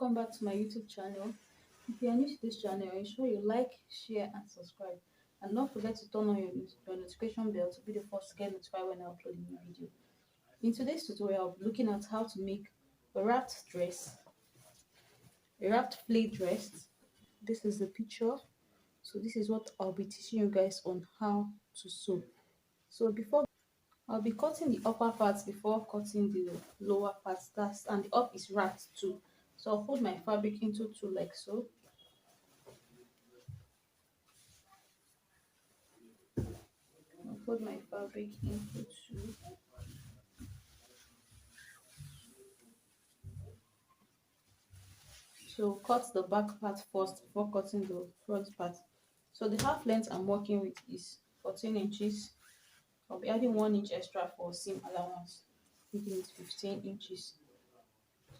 welcome back to my YouTube channel. If you are new to this channel, ensure you like, share and subscribe, and don't forget to turn on your notification bell to be the first to get notified when I upload a new video. In today's tutorial, I'll be looking at how to make a wrapped dress, a wrapped play dress. This is the picture. So this is what I'll be teaching you guys on how to sew. So before I'll be cutting the upper parts before cutting the lower parts. And the up is wrapped too. So I'll fold my fabric into two like so. I'll fold my fabric into two. So cut the back part first before cutting the front part. So the half length I'm working with is 14 inches. I'll be adding 1 inch extra for seam allowance, making it 15 inches.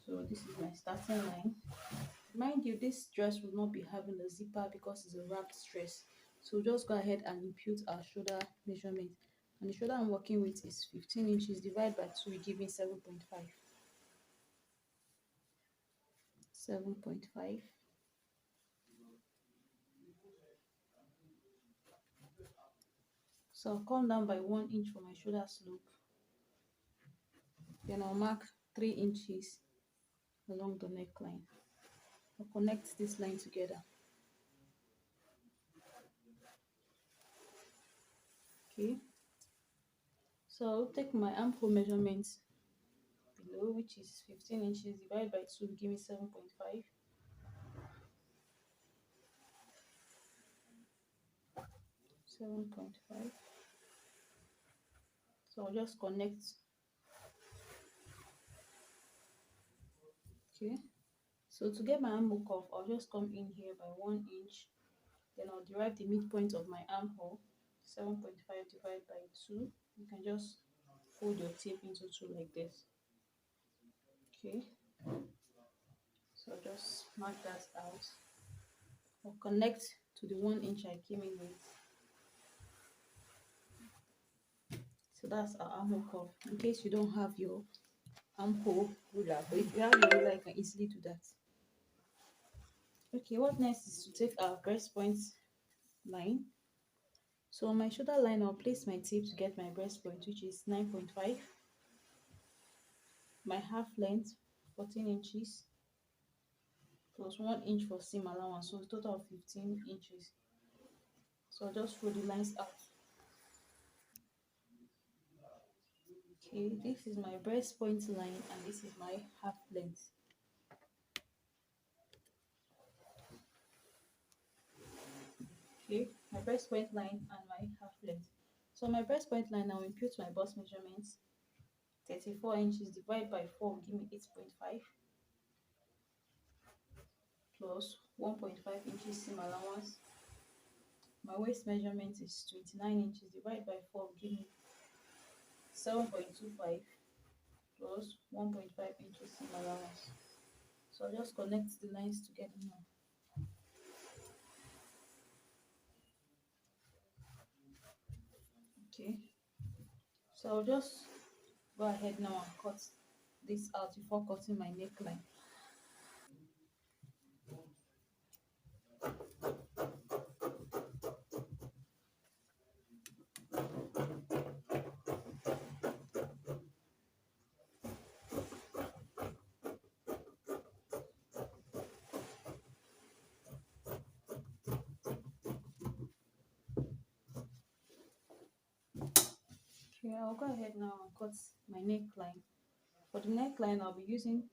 So this is my starting line. Mind you, this dress will not be having a zipper because it's a wrapped dress. So just go ahead and impute our shoulder measurement. And the shoulder I'm working with is 15 inches. Divided by 2 will give me 7.5. 7.5. So I'll come down by 1 inch for my shoulder slope. Then I'll mark 3 inches along the neckline. I'll connect this line together. Okay. So I'll take my armhole measurements below, which is 15 inches divided by 2 will give me 7.5. 7.5. So I'll just connect. Okay. So to get my armhole cuff, I'll just come in here by 1 inch. Then I'll derive the midpoint of my armhole, 7.5 divided by 2. You can just fold your tape into two like this. Okay. So just mark that out. I'll connect to the 1 inch I came in with. So that's our armhole cuff. In case you don't have your armhole ruler, but if you have your ruler, you can easily do that. Okay, what next is to take our breast point line. So on my shoulder line, I'll place my tape to get my breast point, which is 9.5. My half length, 14 inches, plus 1 inch for seam allowance, so a total of 15 inches. So I'll just fold the lines out. Okay, this is my breast point line and this is my half length. Okay, my breast point line and my half length. So my breast point line, I'll impute my bust measurements. 34 inches divided by 4 will give me 8.5 plus 1.5 inches seam allowance. My waist measurement is 29 inches divided by 4 will give me 7.25 plus 1.5 inches seam allowance. So I'll just connect the lines together now. Okay, so I'll just go ahead now and cut this out before cutting my neckline. Okay, I'll go ahead now and cut my neckline. For the neckline, I'll be using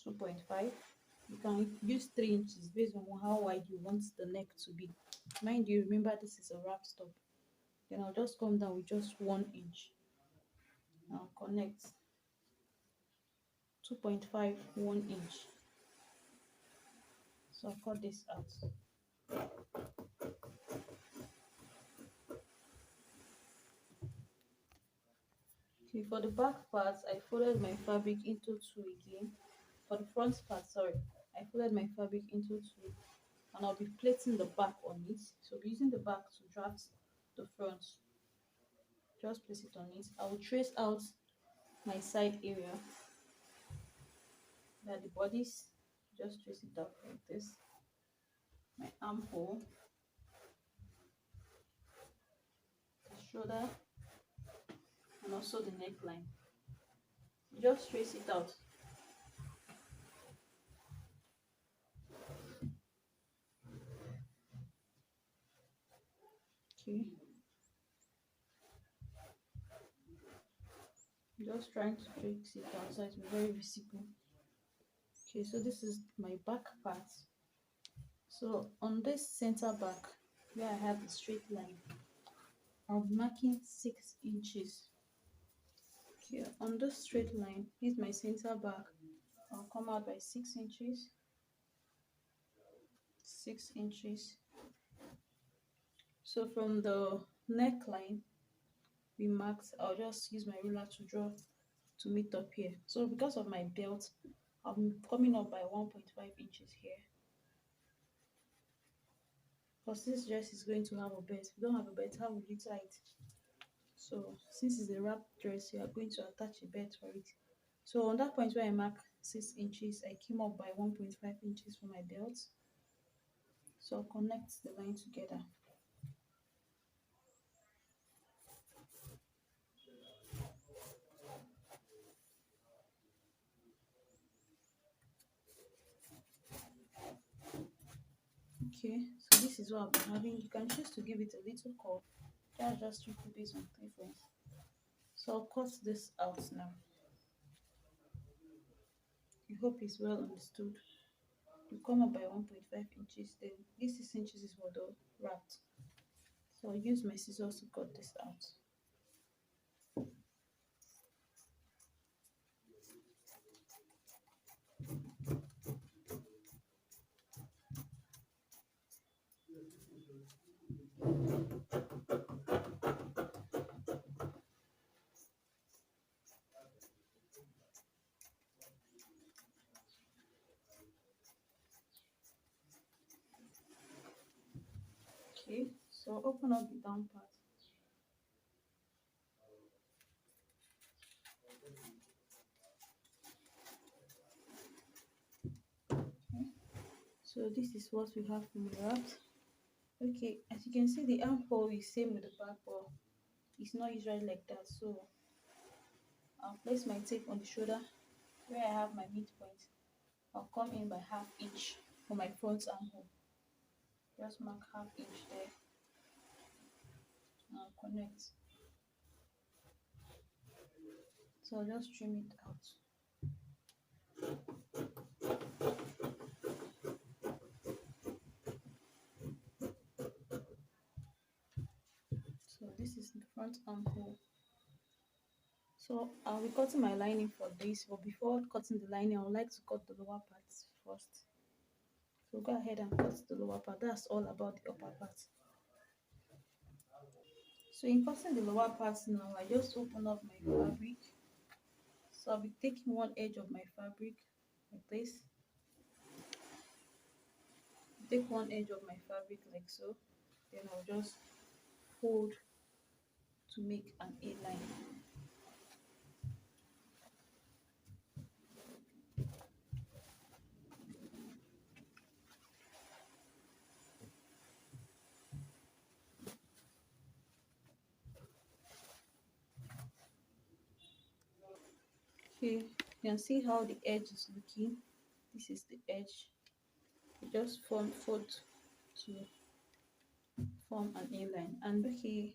2.5. You can use 3 inches based on how wide you want the neck to be. Mind you, remember this is a wrap top. Then I'll just come down with just 1 inch. I'll connect 2.5, 1 inch. So I'll cut this out. Okay, for the back parts, I folded my fabric into two again. For the front part, sorry, I folded my fabric into two, and I'll be plating the back on it. So I'll be using the back to draft the front. Just place it on it. I will trace out my side area, that the bodice, Just trace it out like this. My armhole, the shoulder, and also the neckline. Just trace it out. Okay. Just trying to trace it out so it's very visible. Okay, so this is my back part. So on this center back, where I have the straight line, I'll be marking 6 inches. Okay, on this straight line, here's my center back. I'll come out by 6 inches, 6 inches. So from the neckline, we marked, I'll just use my ruler to draw to meet up here. So because of my belt, I'm coming up by 1.5 inches here. Because this dress is going to have a belt. If you don't have a belt, how will you tie it? So since it's a wrap dress, you are going to attach a belt for it. So on that point where I mark 6 inches, I came up by 1.5 inches for my belt. So I'll connect the line together. Okay, so this is what I'm having. You can choose to give it a little curve. That's just strictly based on preference. So I'll cut this out now. I hope it's well understood. You come up by 1.5 inches, then this 6 inches is for the wrapped. So I'll use my scissors to cut this out. Okay, so open up the down part. Okay, so this is what we have from the wrapped. Okay, as you can see, the armhole is same with the back, but it's not usually like that. So I'll place my tape on the shoulder where I have my midpoint. I'll come in by ½ inch for my front armhole. Just mark ½ inch there. And I'll connect. So I'll just trim it out. So this is the front armhole. So I'll be cutting my lining for this, but before cutting the lining, I would like to cut the lower parts first. So go ahead and cut the lower part. That's all about the upper part. So in cutting the lower parts now, I just open up my fabric. So I'll be taking one edge of my fabric like this. Take one edge of my fabric like so. Then I'll just fold to make an A-line. Okay, you can see how the edge is looking. This is the edge. You just fold to form an A-line. And okay,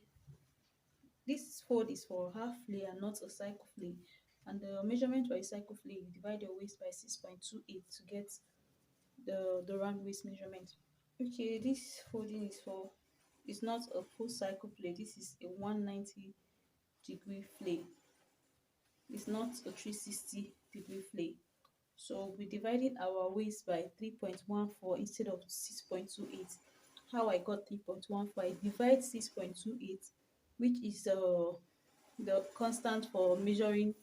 this fold is for half flay and not a cycle flay. And the measurement for a cycle flay, you divide your waist by 6.28 to get the round waist measurement. Okay, this folding is for, it's not a full cycle flay. This is a 190-degree flay. It's not a 360-degree flay. So we divided our waist by 3.14 instead of 6.28. How I got 3.14? I divide 6.28, which is the constant for measuring,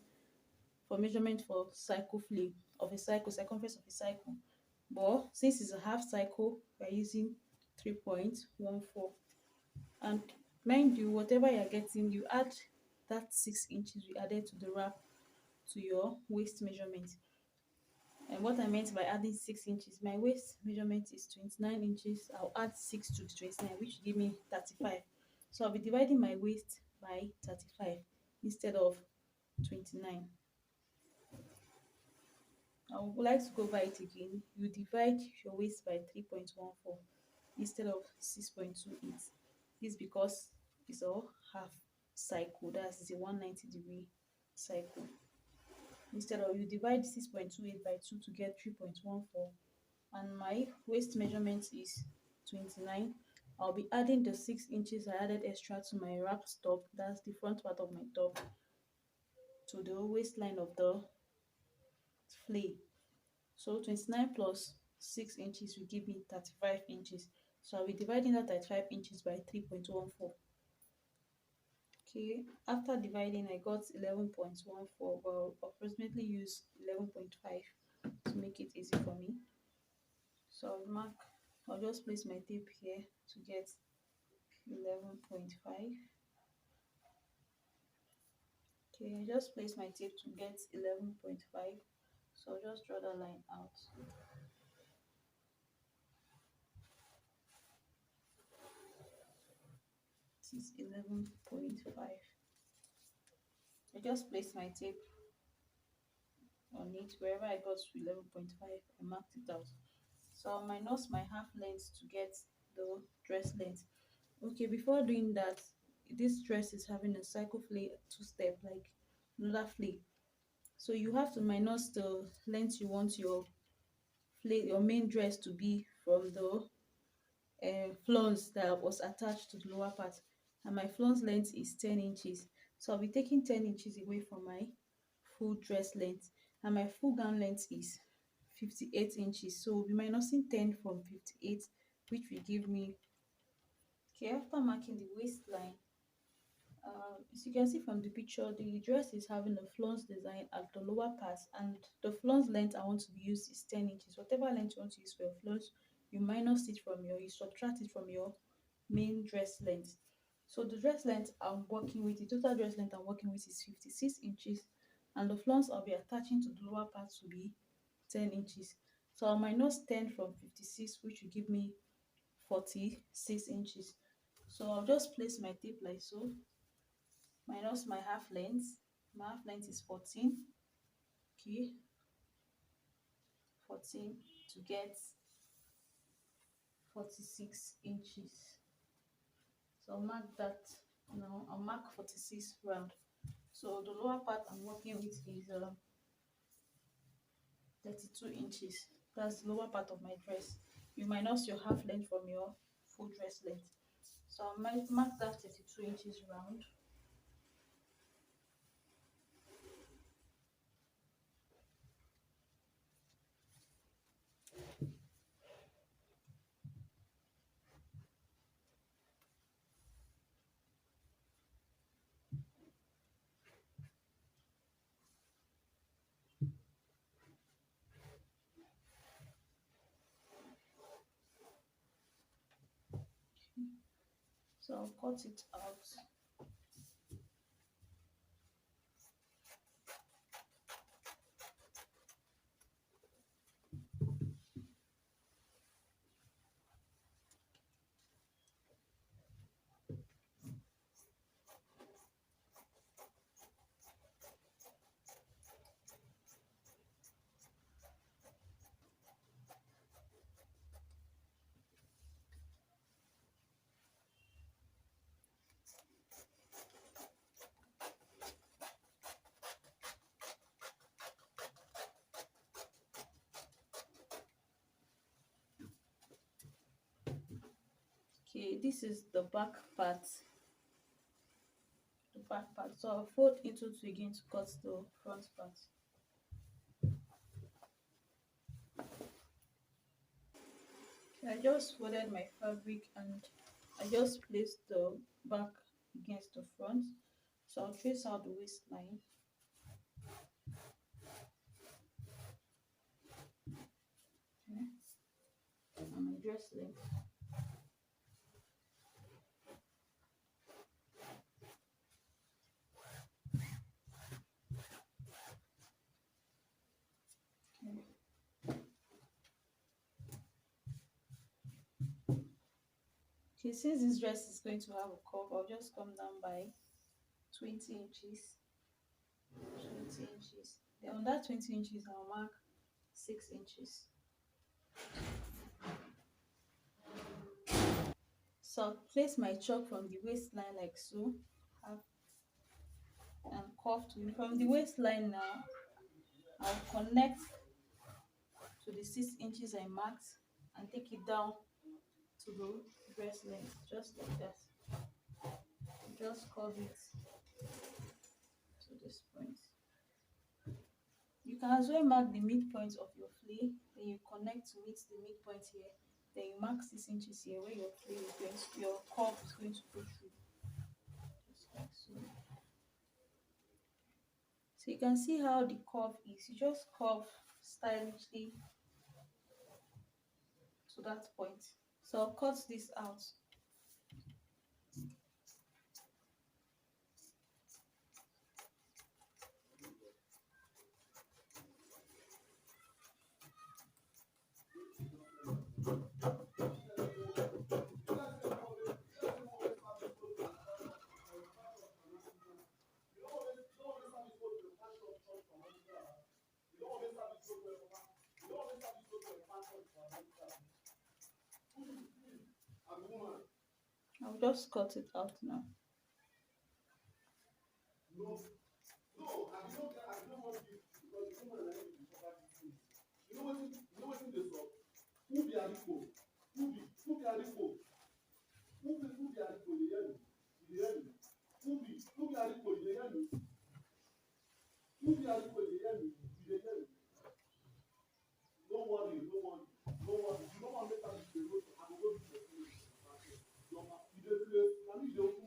for measurement for cycle flay of a cycle, circumference of a cycle. But since it's a half cycle, we're using 3.14. And mind you, whatever you're getting, you add that 6 inches we added to the wrap to your waist measurement. And what I meant by adding 6 inches, my waist measurement is 29 inches. I'll add 6 to the 29, which give me 35. So I'll be dividing my waist by 35 instead of 29. I would like to go over it again. You divide your waist by 3.14 instead of 6.28. This because it's a half cycle, that's a 190-degree cycle. Instead of, you divide 6.28 by 2 to get 3.14, and my waist measurement is 29. I'll be adding the 6 inches I added extra to my wrapped top, that's the front part of my top, to the waistline of the flay. So 29 plus 6 inches will give me 35 inches. So I'll be dividing that 35 inches by 3.14. Okay, after dividing, I got 11.14, but I'll approximately use 11.5 to make it easy for me. So I'll just place my tape here to get 11.5. Okay, I just place my tape to get 11.5. So I'll just draw that line out. This is 11.5. I just placed my tape on it. Wherever I got to 11.5, I marked it out. So I'll minus my half length to get the dress length. Okay, before doing that, this dress is having a cycle flay two-step, like another flay. So you have to minus the length you want your flay, your main dress to be, from the flounce that was attached to the lower part. And my flounce length is 10 inches. So I'll be taking 10 inches away from my full dress length. And my full gown length is 58 inches. So we'll be minusing 10 from 58, which will give me, okay, after marking the waistline, as you can see from the picture, the dress is having a flounce design at the lower part, and the flounce length I want to be used is 10 inches. Whatever length you want to use for your flounce, you minus it from your, you subtract it from your main dress length. So the dress length I'm working with, the total dress length I'm working with is 56 inches, and the flounce I'll be attaching to the lower part will be 10 inches. So I'll minus 10 from 56, which will give me 46 inches. So I'll just place my tape like so, minus my half length. My half length is 14. Okay, 14 to get 46 inches. So I'll mark that now. I'll mark 46 round. So the lower part I'm working with is 32 inches. That's the lower part of my dress. You minus your half length from your full dress length. So I'll mark that 32 inches round. So I'll cut it out. Okay, this is the back part. The back part. So I'll fold into two again to cut the front part. Okay, I just folded my fabric and I just placed the back against the front. So I'll trace out the waistline. Okay. And my dress length. Okay. Okay, since this dress is going to have a curve, I'll just come down by 20 inches. 20 inches. Then on that 20 inches, I'll mark 6 inches. So I'll place my chalk from the waistline like so, have and curve to it. From the waistline now, I'll connect to the 6 inches I marked and take it down to the breast length, just like that. Just curve it to this point. You can as well mark the midpoint of your flea, then you connect to meet the midpoint here. Then you mark 6 inches here where your flea is going to, your curve is going to go through. Just like so. So you can see how the curve is. You just curve stylishly to that point. So I'll cut this out. I'll just cut it out now.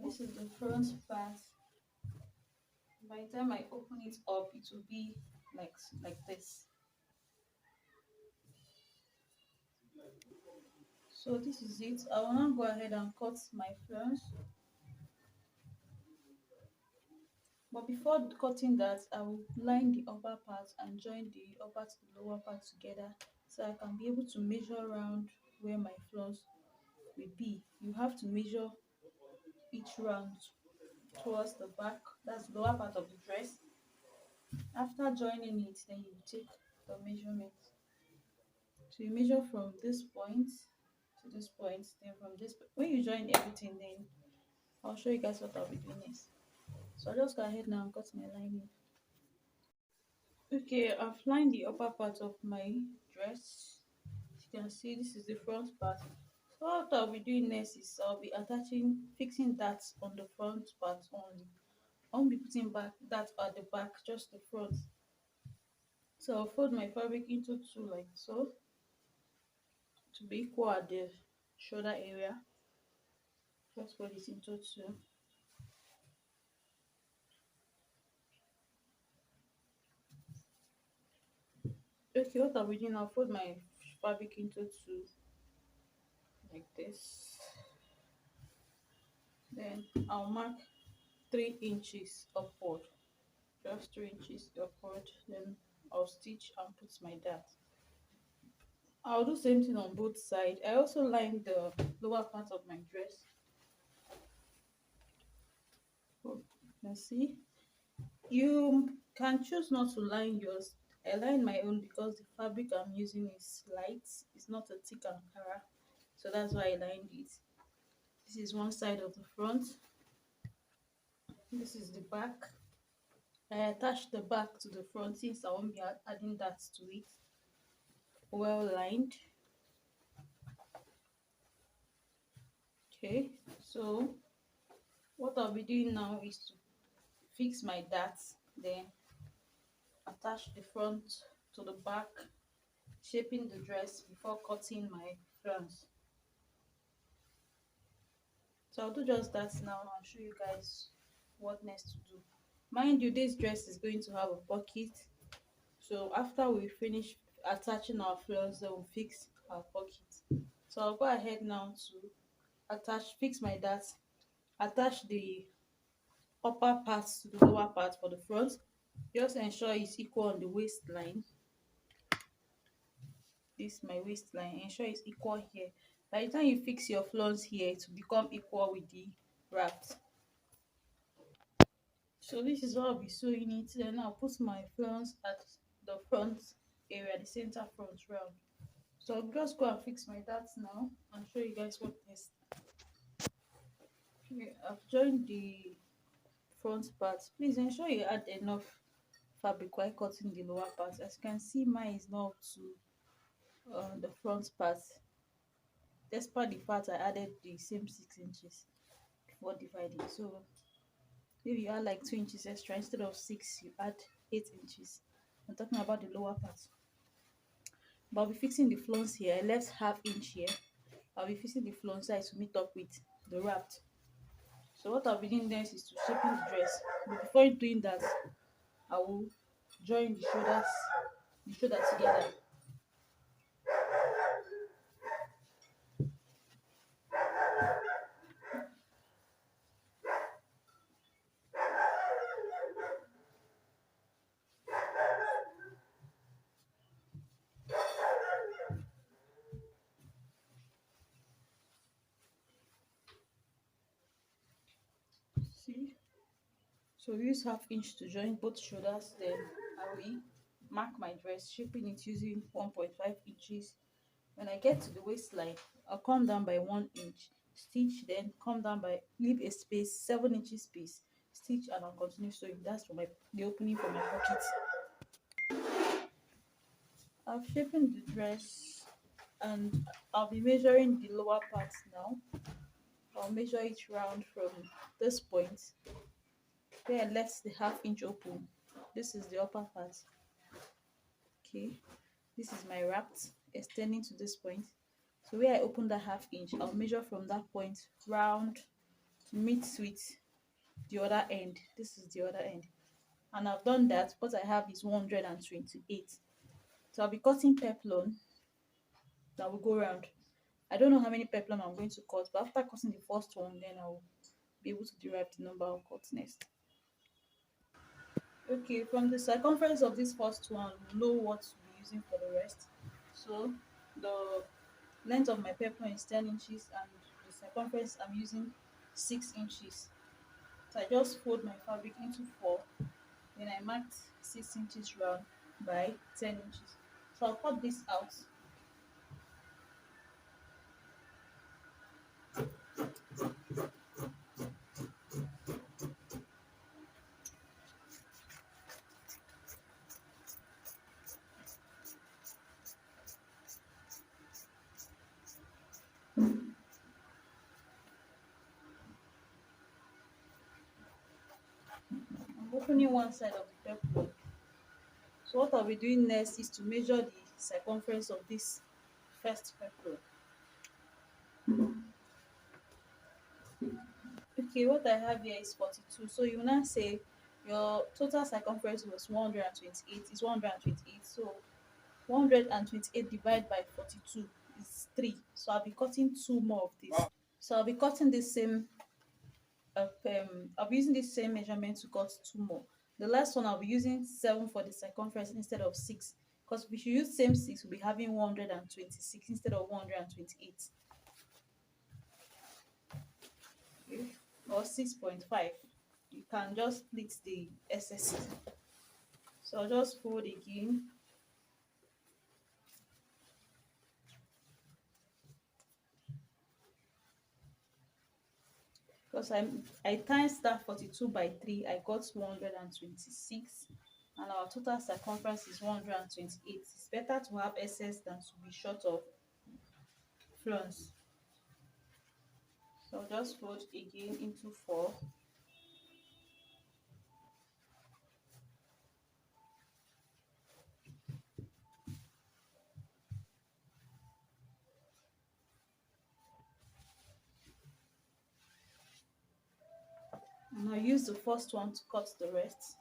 This is the front part. By the time I open it up, it will be like this. So this is it. I will now go ahead and cut my flounce. But before cutting that, I will line the upper part and join the upper to the lower part together so I can be able to measure around where my flounce will be. You have to measure each round towards the back, that's the lower part of the dress. After joining it, then you take the measurement. So you measure from this point to this point, then from this when you join everything, then I'll show you guys what I'll be doing next. So I'll just go ahead now and cut my lining. Okay, I've lined the upper part of my dress. As you can see, this is the front part. So what I'll be doing next is I'll be fixing that on the front part only. I won't be putting back that at the back, just the front. So I'll fold my fabric into two like so to be equal at the shoulder area. Just fold it into two. Okay, what I'll be doing, I'll fold my fabric into two like this. Then I'll mark 3 inches upward, just 3 inches upward. Then I'll stitch and put my dart. I'll do same thing on both sides. I also lined the lower part of my dress. Let's see. You can choose not to line yours. I line my own because the fabric I'm using is light. It's not a thick Ankara, so that's why I lined it. This is one side of the front. This is the back. I attached the back to the front since I won't be adding that to it. Well lined. Okay, so what I'll be doing now is to fix my dart, then attach the front to the back, shaping the dress before cutting my flounce. So I'll do just that now and show you guys what next to do. Mind you, this dress is going to have a pocket, so after we finish attaching our flounce, then we'll fix our pocket. So I'll go ahead now to fix my dart, attach the upper part to the lower part for the front. Just ensure it's equal on the waistline. This is my waistline. Ensure it's equal here. By the time you fix your flounce here, to become equal with the wrapped. So this is how I'll be sewing it. Then I'll put my flounce at the front area, the center front round. So I'll just go and fix my darts now and show you guys what next. Okay, I've joined the front part. Please ensure you add enough fabric while cutting the lower part. As you can see, mine is not up to the front part. Despite the fact I added the same 6 inches before dividing. So if you add like 2 inches extra instead of 6, you add 8 inches. I'm talking about the lower part. But I'll be fixing the flounce here. I left half inch here. I'll be fixing the flounce side to meet up with the wrapped. So what I'll be doing next is to shaping the dress. But before doing that, I will join the shoulder together. See? So use half inch to join both shoulders. Then I will mark my dress, shaping it using 1.5 inches. When I get to the waistline, I'll come down by 1 inch, stitch, then come down by leave a space, 7 inches space, stitch, and I'll continue sewing. That's for the opening for my pocket. I've shaped the dress and I'll be measuring the lower part now. I'll measure it round from this point where I left the half inch open. This is the upper part. Okay, this is my wrapped extending to this point. So where I open that half inch, I'll measure from that point round to meet with the other end. This is the other end, and I've done that. What I have is 128. So I'll be cutting peplum that will go round. I don't know how many peplum I'm going to cut, but after cutting the first one, then I'll be able to derive the number I'll cut next. Okay, from the circumference of this first one, we'll know what to be using for the rest. So the length of my peplum is 10 inches and the circumference I'm using 6 inches. So I just fold my fabric into 4, then I marked 6 inches round by 10 inches. So I'll cut this out. I'm opening one side of the peplum. So what I'll be doing next is to measure the circumference of this first peplum. Okay, what I have here is 42. So you now say your total circumference was 128. Is 128. So 128 divided by 42 is 3. So I'll be cutting 2 more of this. So I'll be cutting this same I'll be using this same measurement to cut 2 more. The last one I'll be using 7 for the circumference instead of 6, because if you use same 6, we'll be having 126 instead of 128. Okay. Or 6.5. You can just split the excess. So I'll just fold again. Because I times that 42 by 3, I got 126, and our total circumference is 128. It's better to have excess than to be short of flounce. So I'll just fold again into 4. And I'll use the first one to cut the rest.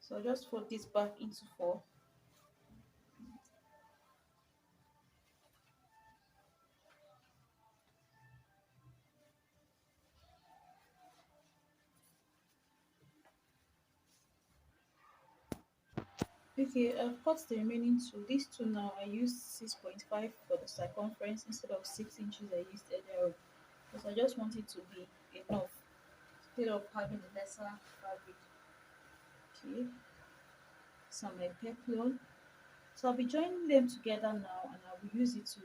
So I'll just fold this back into 4. Okay, I've cut the remaining two. These two now I used 6.5 for the circumference instead of 6 inches I used earlier on, because I just want it to be enough instead of having a lesser fabric. Okay, so my peplum. So I'll be joining them together now, and I will use it to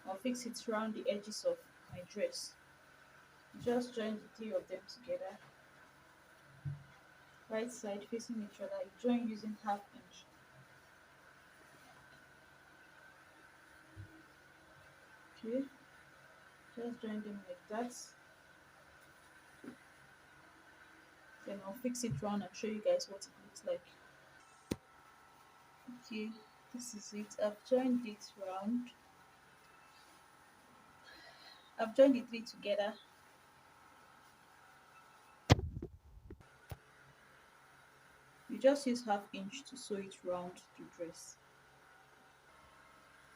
I'll fix it around the edges of my dress. Just join the three of them together, right side facing each other. You join using half inch. Okay, just join them like that. Then I'll fix it round and show you guys what it looks like. Okay, this is it. I've joined it round. I've joined the three together. You just use half inch to sew it round the dress.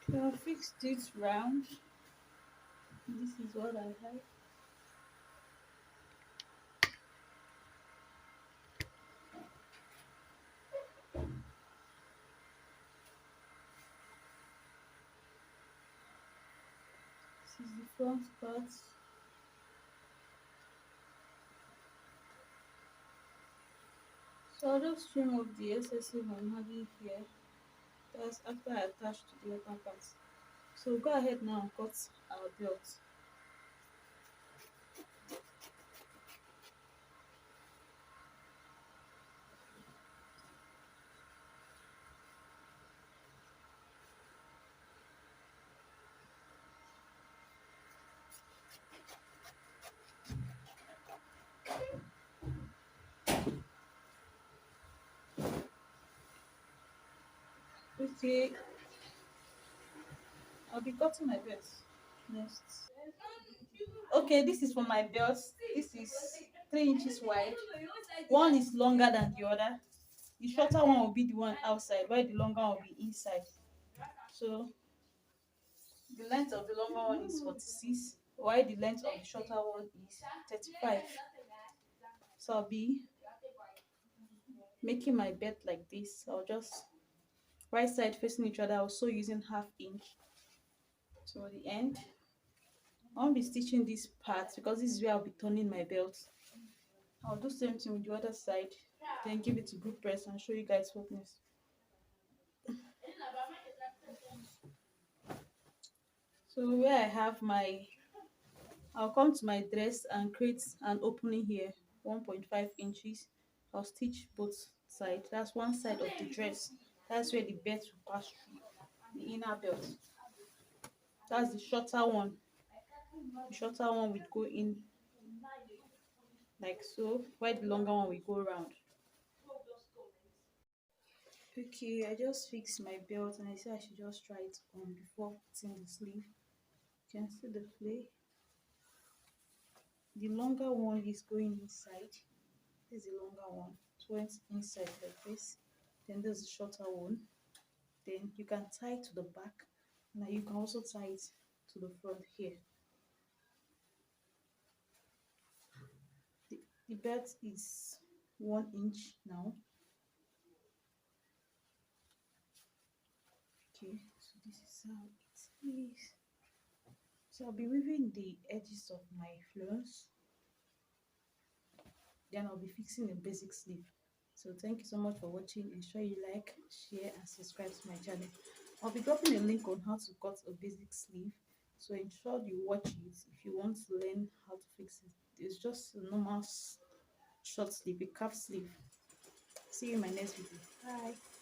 Okay, I've fixed it round. This is what I have. This is the front part. So I'll just trim off the excessive I'm having here. That's after I attach to the other part. So go ahead now and cut our belt. Okay, I'll be cutting my belt next. Okay, this is for my belt. This is 3 inches wide. One is longer than the other. The shorter one will be the one outside, while the longer one will be inside. So the length of the longer one is 46, while the length of the shorter one is 35. So I'll be making my belt like this. I'll just right side facing each other, also using half inch to the end. I won't be stitching this part because this is where I'll be turning my belt. I'll do same thing with the other side, then give it a good press and show you guys what next. So where I have my, I'll come to my dress and create an opening here, 1.5 inches. I'll stitch both sides. That's one side of the dress. That's where the belt will pass through, the inner belt. That's the shorter one. The shorter one will go in like so, while the longer one will go around. Okay, I just fixed my belt and I said I should just try it on before putting the sleeve. You can see the flay. The longer one is going inside. This is the longer one. It went inside like this. Then there's the shorter one. Then you can tie it to the back. Now you can also tie it to the front here. The belt is 1 inch now. Okay, so this is how it is. So I'll be weaving the edges of my flounce. Then I'll be fixing the basic sleeve. So thank you so much for watching. Ensure you like, share and subscribe to my channel. I'll be dropping a link on how to cut a basic sleeve, so ensure you watch it if you want to learn how to fix it. It's just a normal short sleeve, a calf sleeve. See you in my next video. Bye.